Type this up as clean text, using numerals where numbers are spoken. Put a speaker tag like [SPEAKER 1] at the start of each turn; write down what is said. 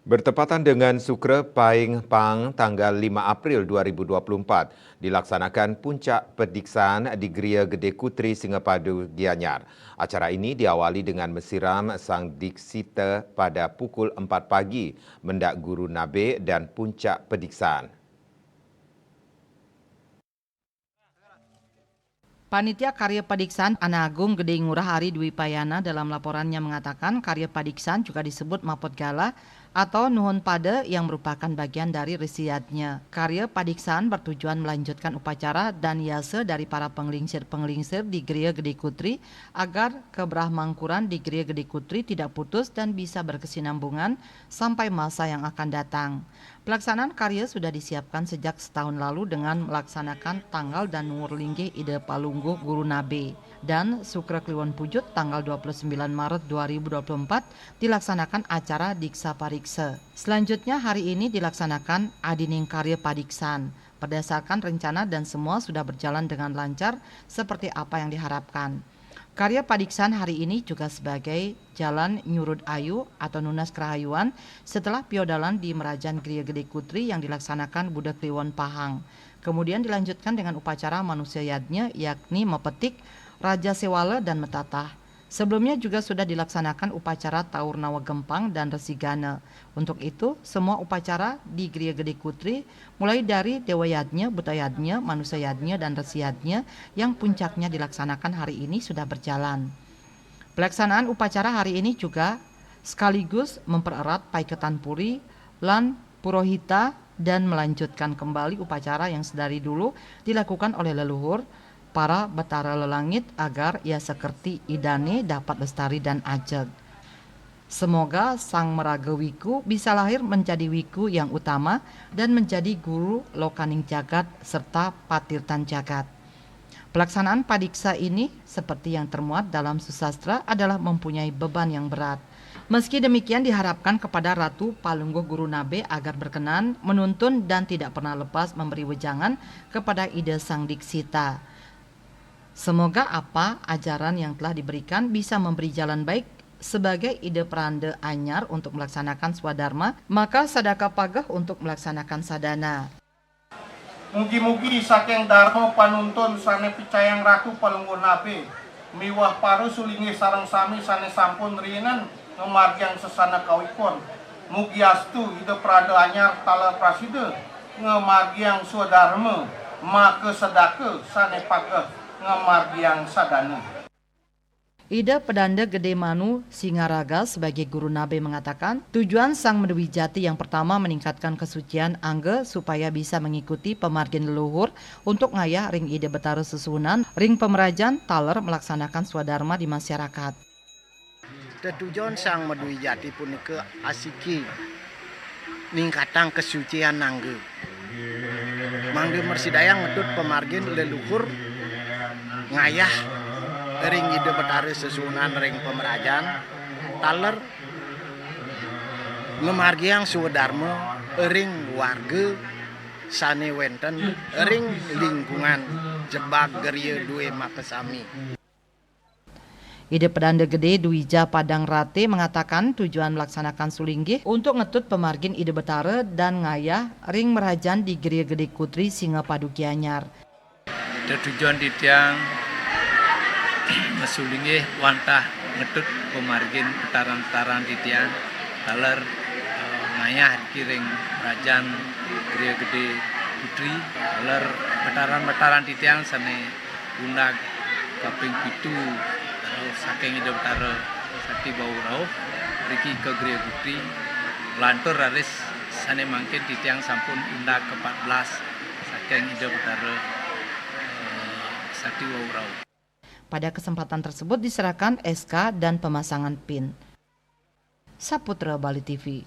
[SPEAKER 1] Bertepatan dengan Sukre Paing Pang tanggal 5 April 2024, dilaksanakan puncak pediksaan di Gria Gede Kutri Singapadu Gianyar. Acara ini diawali dengan mensiram Sang Diksita pada pukul 4 pagi, mendak Guru Nabe dan puncak pediksaan.
[SPEAKER 2] Panitia Karya Padiksaan Anagung Gede Ngurah Ari Dwi Payana dalam laporannya mengatakan karya padiksaan juga disebut mapot gala atau nuhun pade yang merupakan bagian dari resiatnya. Karya padiksaan bertujuan melanjutkan upacara dan yase dari para penglingsir-penglingsir di Gria Gede Kutri agar kebrahmangkuran di Gria Gede Kutri tidak putus dan bisa berkesinambungan sampai masa yang akan datang. Pelaksanaan karya sudah disiapkan sejak setahun lalu dengan melaksanakan tanggal dan numur linggih Ide Palungguh Guru Nabe dan Sukra Kliwon Pujut tanggal 29 Maret 2024 dilaksanakan acara Diksa Pariksa. Selanjutnya hari ini dilaksanakan Adining Karya Padiksan. Berdasarkan rencana dan semua sudah berjalan dengan lancar seperti apa yang diharapkan. Karya Padiksan hari ini juga sebagai Jalan Nyurud Ayu atau Nunas Kerahayuan setelah piodalan di Merajan Gria Gede Kutri yang dilaksanakan Budak Kliwon Pahang. Kemudian dilanjutkan dengan upacara manusia yadnya yakni mepetik, Raja Sewala dan Metatah. Sebelumnya juga sudah dilaksanakan upacara Taur Nawa Gempang dan Resigana. Untuk itu, semua upacara di Gria Gede Kutri mulai dari Dewa Yadnya, Buta Yadnya, Manusia Yadnya, dan Resi Yadnya yang puncaknya dilaksanakan hari ini sudah berjalan. Pelaksanaan upacara hari ini juga sekaligus mempererat Paiketan Puri, Lan Purohita, dan melanjutkan kembali upacara yang sedari dulu dilakukan oleh leluhur para Betara Lelangit agar ia sekerti idane dapat lestari dan ajeg. Semoga Sang Meraga Wiku bisa lahir menjadi Wiku yang utama dan menjadi guru Lokaning Jagat serta Patirtan Jagat. Pelaksanaan padiksa ini seperti yang termuat dalam susastra adalah mempunyai beban yang berat. Meski demikian diharapkan kepada Ratu Palungguh Guru Nabe agar berkenan, menuntun dan tidak pernah lepas memberi wejangan kepada ide Sang Diksita. Semoga apa ajaran yang telah diberikan bisa memberi jalan baik sebagai ide peranda anyar untuk melaksanakan swadharma, maka sadaka pagah untuk melaksanakan sadana.
[SPEAKER 3] Mugi-mugi saking dharma panuntun sane picayang Ratu Palungguh Nabe miwah paru sulingi sareng sami sane sampun rinan ngemargiang sesana kawipun. Mugi astu ide peranda anyar tala prasida ngemargiang swadharma maka sedaka sane pagah ngamargiang sadana.
[SPEAKER 2] Ida Pedanda Gede Manu Singaraga sebagai Guru Nabe mengatakan tujuan Sang Medwijati yang pertama meningkatkan kesucian angge supaya bisa mengikuti pemargin leluhur untuk ngayah ring ide Betara Susunan, ring pemerajan taler melaksanakan swadharma di masyarakat.
[SPEAKER 4] Tujuan Sang Medwijati punika asiki ningkatang kesucian angge. Mangge mersidaya ngedut pemargin leluhur ngayah ring ide Betara Susunan ring pemerajan taler ngemargiang swadharma ring warga sane wenten ring lingkungan jebak Gria Due Makasami.
[SPEAKER 2] Ide Pedanda Gede Dwija Padang Rate mengatakan tujuan melaksanakan sulinggih untuk ngetut pemargin ide Betara dan ngayah ring merajan di Gria Gede Kutri Singapadu Gianyar.
[SPEAKER 5] Tujuan di tiang mesulingi wantah ngetut pemargin petaran-petaran di tiang taler ngayah kiring rajan Gria Gede Putri taler petaran-petaran di tiang sane undag kaping pitu saking ide betara sakti bau rauh riki ke Gria Putri lantur raris sane mangkin di tiang sampun undag ke-14 saking ide betara sakti bau rauh.
[SPEAKER 2] Pada kesempatan tersebut diserahkan SK dan pemasangan PIN. Saputra Bali TV.